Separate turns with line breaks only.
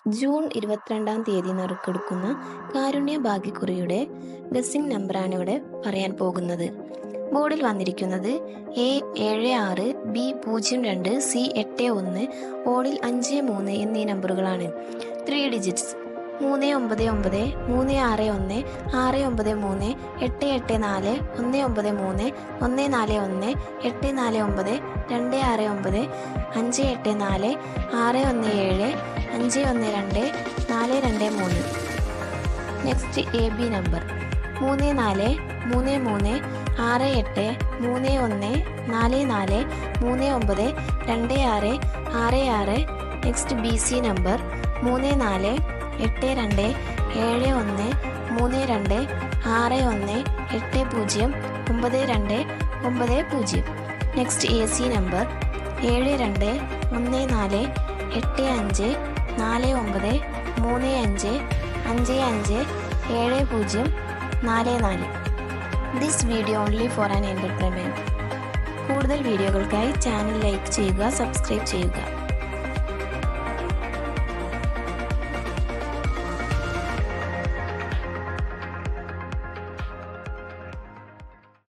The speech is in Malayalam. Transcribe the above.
ജൂൺ 22-ാം തീയതി നറുക്കെടുക്കുന്ന കാരുണ്യ ഭാഗ്യക്കുറിയുടെ ഗസ്സിംഗ് നമ്പറാണ് ഇവിടെ പറയാൻ പോകുന്നത്. ബോർഡിൽ വന്നിരിക്കുന്നത് A76, B02, C81, ഓഡിൽ 53 എന്നീ നമ്പറുകളാണ്. 3 digits 399, 361, 693, 884, 193, 141, 849, 269, 584, 617, 512, 423. Next AB number 34, 33, 68, 31, 44, 39, 26, 66. Next BC number 34, 82, 71, 32, 61, 80, 92, 90. Next AC number 72, 14, 85, 49, 35, 55, 70, 44. This video only for an entertainment. കൂടുതൽ വീഡിയോകൾക്കായി ചാനൽ ലൈക്ക് ചെയ്യുക, സബ്സ്ക്രൈബ് ചെയ്യുക.